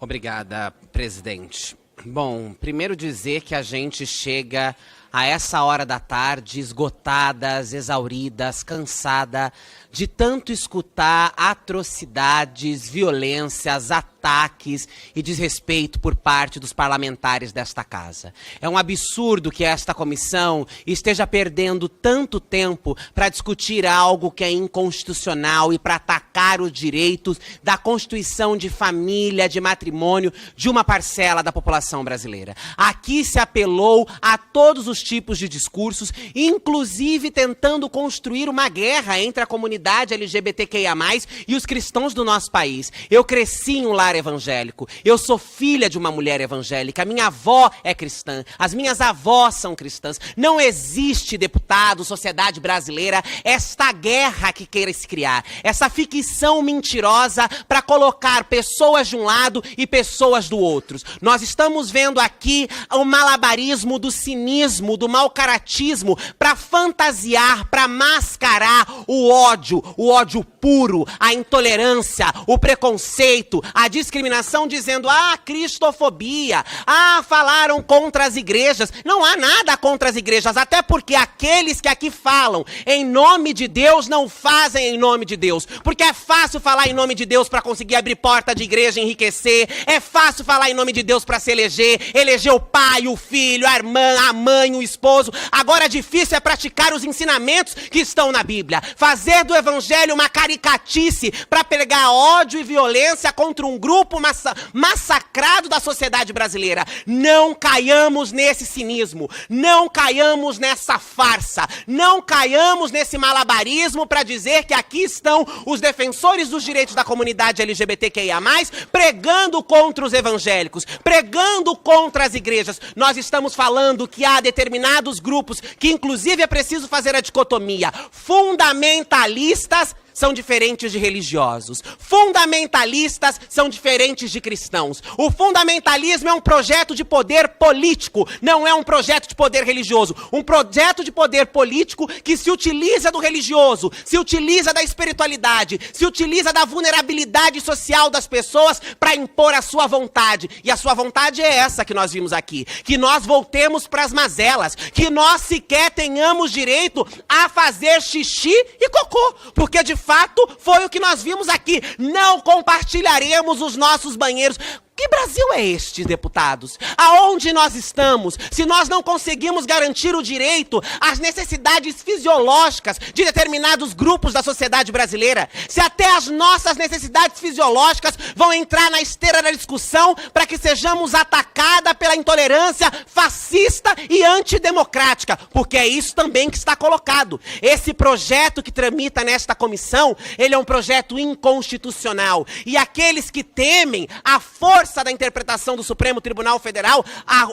Obrigada, presidente. Bom, primeiro dizer que a gente chega a essa hora da tarde esgotadas, exauridas, cansada de tanto escutar atrocidades, violências, ataques e desrespeito por parte dos parlamentares desta casa. É um absurdo que esta comissão esteja perdendo tanto tempo para discutir algo que é inconstitucional e para atacar os direitos da constituição de família, de matrimônio, de uma parcela da população brasileira. Aqui se apelou a todos os tipos de discursos, inclusive tentando construir uma guerra entre a comunidade LGBTQIA+, e os cristãos do nosso país. Eu cresci em um lar evangélico, eu sou filha de uma mulher evangélica, minha avó é cristã, as minhas avós são cristãs. Não existe, deputado, sociedade brasileira, esta guerra que queira se criar, essa ficção mentirosa para colocar pessoas de um lado e pessoas do outro. Nós estamos vendo aqui o malabarismo do cinismo, do mau-caratismo, para fantasiar, para mascarar o ódio puro, a intolerância, o preconceito, a discriminação, dizendo, cristofobia, falaram contra as igrejas. Não há nada contra as igrejas, até porque aqueles que aqui falam em nome de Deus não fazem em nome de Deus, porque é fácil falar em nome de Deus para conseguir abrir porta de igreja e enriquecer, é fácil falar em nome de Deus para se eleger o pai, o filho, a irmã, a mãe, o esposo. Agora difícil é praticar os ensinamentos que estão na Bíblia, fazer do evangelho uma caricatice para pegar ódio e violência contra um grupo massacrado da sociedade brasileira. Não caiamos nesse cinismo, não caiamos nessa farsa, não caiamos nesse malabarismo para dizer que aqui estão os defensores dos direitos da comunidade LGBTQIA+, pregando contra os evangélicos, pregando contra as igrejas. Nós estamos falando que há determinados grupos que inclusive é preciso fazer a dicotomia. Fundamentalistas são diferentes de religiosos. Fundamentalistas são diferentes de cristãos. O fundamentalismo é um projeto de poder político, não é um projeto de poder religioso. Um projeto de poder político que se utiliza do religioso, se utiliza da espiritualidade, se utiliza da vulnerabilidade social das pessoas para impor a sua vontade. E a sua vontade é essa que nós vimos aqui. Que nós voltemos para as mazelas, que nós sequer tenhamos direito a fazer xixi e cocô, porque de fato foi o que nós vimos aqui. Não compartilharemos os nossos banheiros. Que Brasil é este, deputados? Aonde nós estamos? Se nós não conseguimos garantir o direito às necessidades fisiológicas de determinados grupos da sociedade brasileira, se até as nossas necessidades fisiológicas vão entrar na esteira da discussão para que sejamos atacadas pela intolerância fascista e antidemocrática, porque é isso também que está colocado. Esse projeto que tramita nesta comissão, ele é um projeto inconstitucional. E aqueles que temem a força da interpretação do Supremo Tribunal Federal,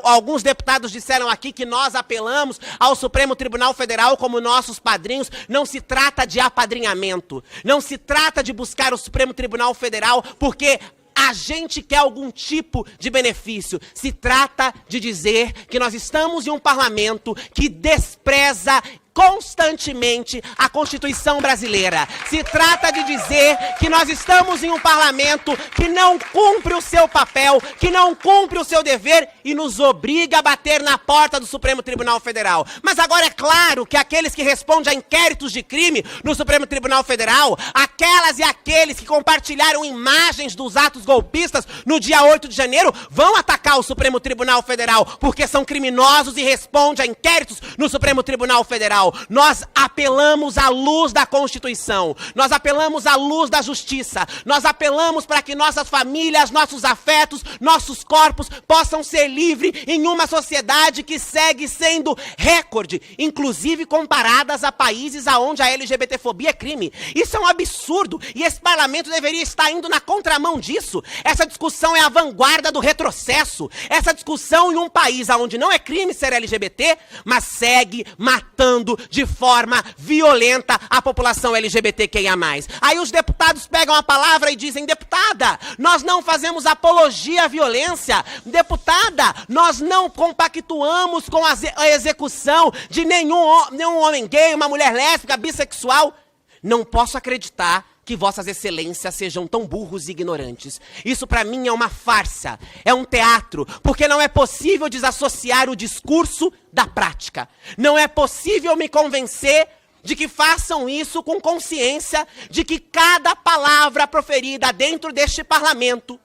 alguns deputados disseram aqui que nós apelamos ao Supremo Tribunal Federal como nossos padrinhos. Não se trata de apadrinhamento, não se trata de buscar o Supremo Tribunal Federal porque a gente quer algum tipo de benefício. Se trata de dizer que nós estamos em um parlamento que despreza constantemente a Constituição brasileira. Se trata de dizer que nós estamos em um parlamento que não cumpre o seu papel, que não cumpre o seu dever e nos obriga a bater na porta do Supremo Tribunal Federal. Mas agora é claro que aqueles que respondem a inquéritos de crime no Supremo Tribunal Federal, aquelas e aqueles que compartilharam imagens dos atos golpistas no dia 8 de janeiro, vão atacar o Supremo Tribunal Federal, porque são criminosos e respondem a inquéritos no Supremo Tribunal Federal. Nós apelamos à luz da Constituição, nós apelamos à luz da justiça, nós apelamos para que nossas famílias, nossos afetos, nossos corpos possam ser livres em uma sociedade que segue sendo recorde, inclusive comparadas a países onde a LGBTfobia é crime. Isso é um absurdo e esse parlamento deveria estar indo na contramão disso. Essa discussão é a vanguarda do retrocesso. Essa discussão em um país onde não é crime ser LGBT, mas segue matando de forma violenta a população LGBTQIA+. Aí os deputados pegam a palavra e dizem: deputada, nós não fazemos apologia à violência. Deputada, nós não compactuamos com a execução de nenhum homem gay, uma mulher lésbica, bissexual. Não posso acreditar que vossas excelências sejam tão burros e ignorantes. Isso para mim é uma farsa, é um teatro, porque não é possível desassociar o discurso da prática. Não é possível me convencer de que façam isso com consciência de que cada palavra proferida dentro deste parlamento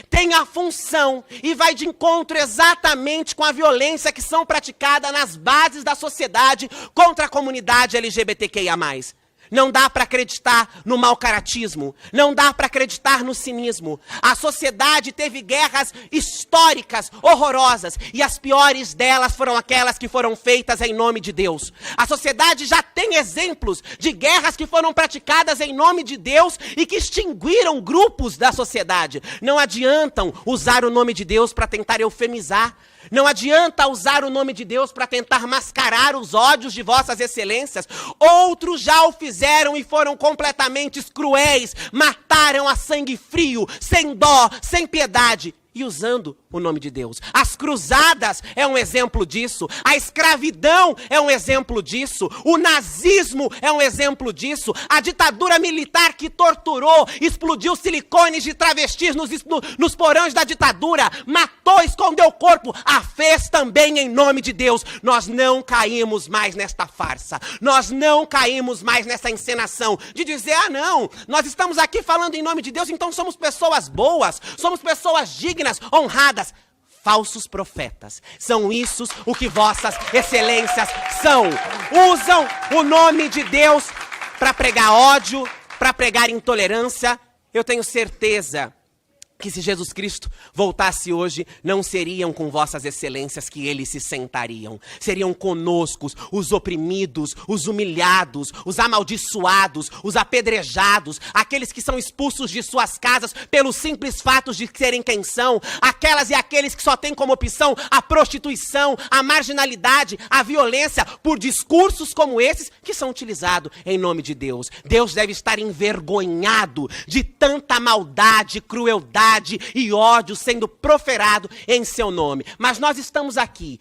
tem a função e vai de encontro exatamente com a violência que são praticadas nas bases da sociedade contra a comunidade LGBTQIA+. Não dá para acreditar no mau caratismo, não dá para acreditar no cinismo. A sociedade teve guerras históricas, horrorosas, e as piores delas foram aquelas que foram feitas em nome de Deus. A sociedade já tem exemplos de guerras que foram praticadas em nome de Deus e que extinguiram grupos da sociedade. Não adiantam usar o nome de Deus para tentar eufemizar. Não adianta usar o nome de Deus para tentar mascarar os ódios de vossas excelências. Outros já o fizeram e foram completamente cruéis. Mataram a sangue frio, sem dó, sem piedade. E usando o nome de Deus. As cruzadas é um exemplo disso. A escravidão é um exemplo disso. O nazismo é um exemplo disso. A ditadura militar que torturou, explodiu silicones de travestis nos porões da ditadura, matou, escondeu o corpo, a fez também em nome de Deus. Nós não caímos mais nesta farsa. Nós não caímos mais nessa encenação de dizer, não, nós estamos aqui falando em nome de Deus, então somos pessoas boas, somos pessoas dignas, honradas. Falsos profetas. São isso o que vossas excelências são. Usam o nome de Deus para pregar ódio, para pregar intolerância. Eu tenho certeza que se Jesus Cristo voltasse hoje, não seriam com vossas excelências que eles se sentariam. Seriam conosco os oprimidos, os humilhados, os amaldiçoados, os apedrejados, aqueles que são expulsos de suas casas pelos simples fatos de serem quem são, aquelas e aqueles que só têm como opção a prostituição, a marginalidade, a violência, por discursos como esses que são utilizados em nome de Deus. Deus deve estar envergonhado de tanta maldade, crueldade e ódio sendo proferado em seu nome. Mas nós estamos aqui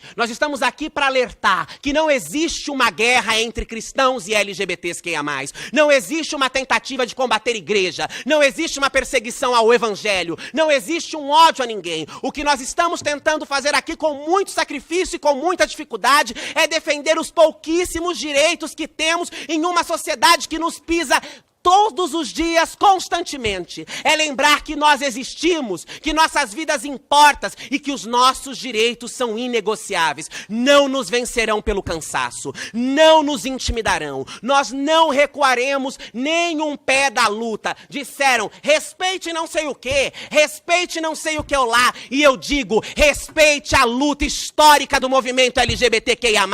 para alertar que não existe uma guerra entre cristãos e LGBTQIA+. Não existe uma tentativa de combater igreja, não existe uma perseguição ao evangelho, não existe um ódio a ninguém. O que nós estamos tentando fazer aqui com muito sacrifício e com muita dificuldade é defender os pouquíssimos direitos que temos em uma sociedade que nos pisa todos os dias, constantemente. É lembrar que nós existimos, que nossas vidas importam e que os nossos direitos são inegociáveis. Não nos vencerão pelo cansaço, não nos intimidarão. Nós não recuaremos nem um pé da luta. Disseram, respeite não sei o que, respeite não sei o que lá. E eu digo, respeite a luta histórica do movimento LGBTQIA+.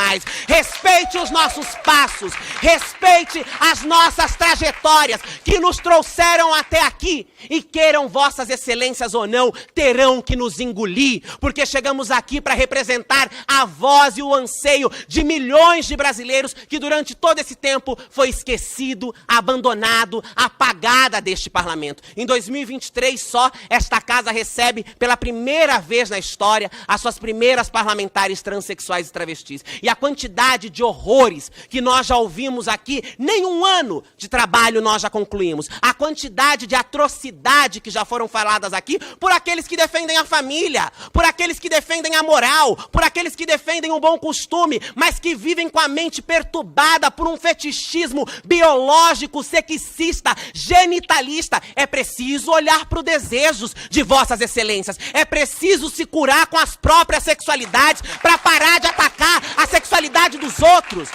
Respeite os nossos passos, respeite as nossas trajetórias que nos trouxeram até aqui, e queiram vossas excelências ou não, terão que nos engolir, porque chegamos aqui para representar a voz e o anseio de milhões de brasileiros que durante todo esse tempo foi esquecido, abandonado, apagada deste parlamento. Em 2023 só, esta casa recebe pela primeira vez na história as suas primeiras parlamentares transexuais e travestis. E a quantidade de horrores que nós já ouvimos aqui, nem um ano de trabalho nós já concluímos. A quantidade de atrocidade que já foram faladas aqui por aqueles que defendem a família, por aqueles que defendem a moral, por aqueles que defendem o bom costume, mas que vivem com a mente perturbada por um fetichismo biológico, sexista, genitalista. É preciso olhar para os desejos de vossas excelências. É preciso se curar com as próprias sexualidades para parar de atacar a sexualidade dos outros.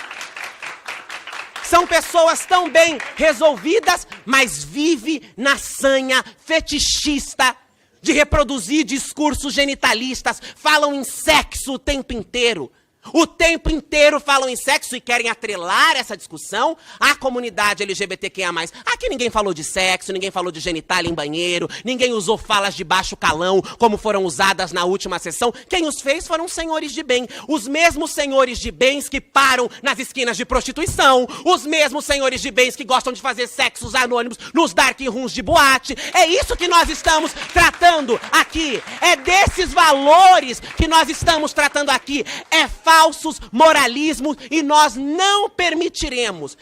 São pessoas tão bem resolvidas, mas vivem na sanha fetichista de reproduzir discursos genitalistas, falam em sexo o tempo inteiro. O tempo inteiro falam em sexo e querem atrelar essa discussão à comunidade LGBTQIA+. Aqui ninguém falou de sexo, ninguém falou de genitália em banheiro, ninguém usou falas de baixo calão, como foram usadas na última sessão. Quem os fez foram senhores de bem. Os mesmos senhores de bens que param nas esquinas de prostituição, os mesmos senhores de bens que gostam de fazer sexos anônimos nos dark rooms de boate. É isso que nós estamos tratando aqui. É desses valores que nós estamos tratando aqui. É falsos moralismos, e nós não permitiremos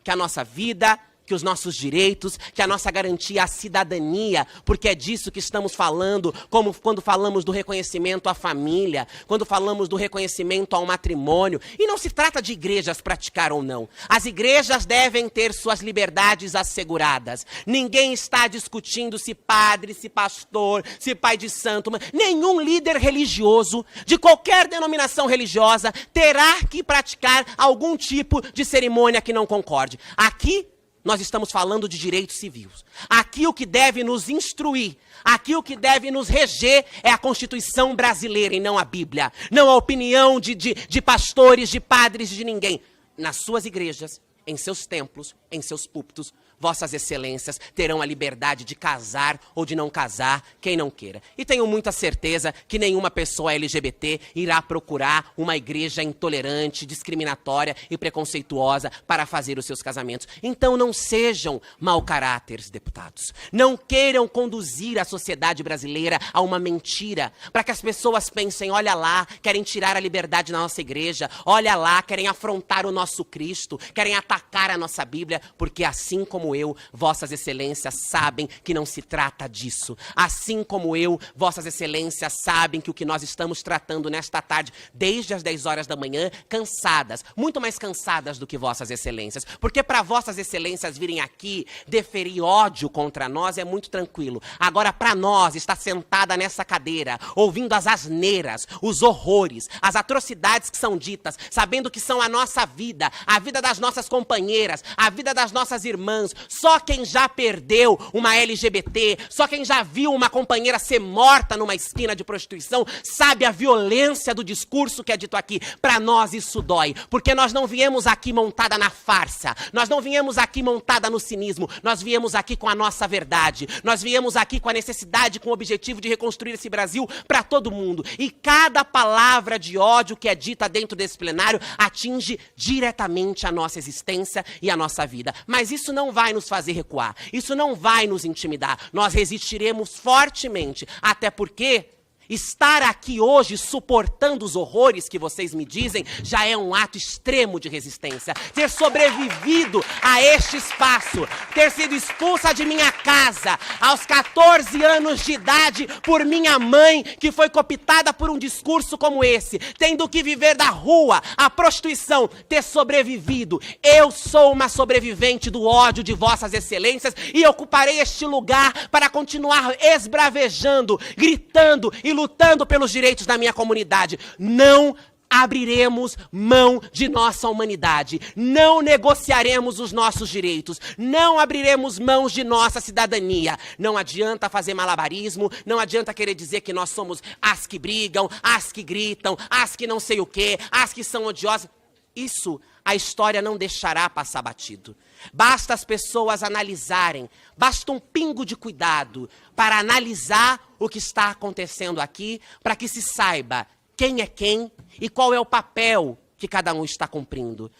que a nossa vida que os nossos direitos, que a nossa garantia à cidadania, porque é disso que estamos falando, como quando falamos do reconhecimento à família, quando falamos do reconhecimento ao matrimônio. E não se trata de igrejas praticar ou não. As igrejas devem ter suas liberdades asseguradas. Ninguém está discutindo se padre, se pastor, se pai de santo, nenhum líder religioso de qualquer denominação religiosa terá que praticar algum tipo de cerimônia que não concorde. Aqui nós estamos falando de direitos civis. Aqui o que deve nos instruir, aqui o que deve nos reger é a Constituição brasileira e não a Bíblia. Não a opinião de pastores, de padres, de ninguém. Nas suas igrejas, em seus templos, em seus púlpitos, vossas excelências terão a liberdade de casar ou de não casar, quem não queira. E tenho muita certeza que nenhuma pessoa LGBT irá procurar uma igreja intolerante, discriminatória e preconceituosa para fazer os seus casamentos. Então não sejam mau caráteres, deputados. Não queiram conduzir a sociedade brasileira a uma mentira, para que as pessoas pensem, olha lá, querem tirar a liberdade da nossa igreja, olha lá, querem afrontar o nosso Cristo, querem atacar a nossa Bíblia, porque assim como eu, vossas excelências sabem que não se trata disso. Assim como eu, vossas excelências sabem que o que nós estamos tratando nesta tarde, desde as 10 horas da manhã, cansadas, muito mais cansadas do que vossas excelências. Porque para vossas excelências virem aqui deferir ódio contra nós é muito tranquilo. Agora para nós, estar sentada nessa cadeira, ouvindo as asneiras, os horrores, as atrocidades que são ditas, sabendo que são a nossa vida, a vida das nossas companheiras, a vida das nossas irmãs. Só quem já perdeu uma LGBT, só quem já viu uma companheira ser morta numa esquina de prostituição, sabe a violência do discurso que é dito aqui. Para nós isso dói, porque nós não viemos aqui montada na farsa, nós não viemos aqui montada no cinismo, nós viemos aqui com a nossa verdade, nós viemos aqui com a necessidade, com o objetivo de reconstruir esse Brasil para todo mundo. E cada palavra de ódio que é dita dentro desse plenário atinge diretamente a nossa existência e a nossa vida. Mas isso não vai nos fazer recuar, isso não vai nos intimidar. Nós resistiremos fortemente, até porque estar aqui hoje suportando os horrores que vocês me dizem já é um ato extremo de resistência. Ter sobrevivido a este espaço, ter sido expulsa de minha casa aos 14 anos de idade por minha mãe, que foi cooptada por um discurso como esse, tendo que viver da rua, a prostituição, ter sobrevivido. Eu sou uma sobrevivente do ódio de vossas excelências e ocuparei este lugar para continuar esbravejando, gritando e lutando pelos direitos da minha comunidade. Não abriremos mão de nossa humanidade, não negociaremos os nossos direitos, não abriremos mãos de nossa cidadania. Não adianta fazer malabarismo, não adianta querer dizer que nós somos as que brigam, as que gritam, as que não sei o quê, as que são odiosas. Isso a história não deixará passar batido. Basta as pessoas analisarem, basta um pingo de cuidado para analisar o que está acontecendo aqui, para que se saiba quem é quem e qual é o papel que cada um está cumprindo.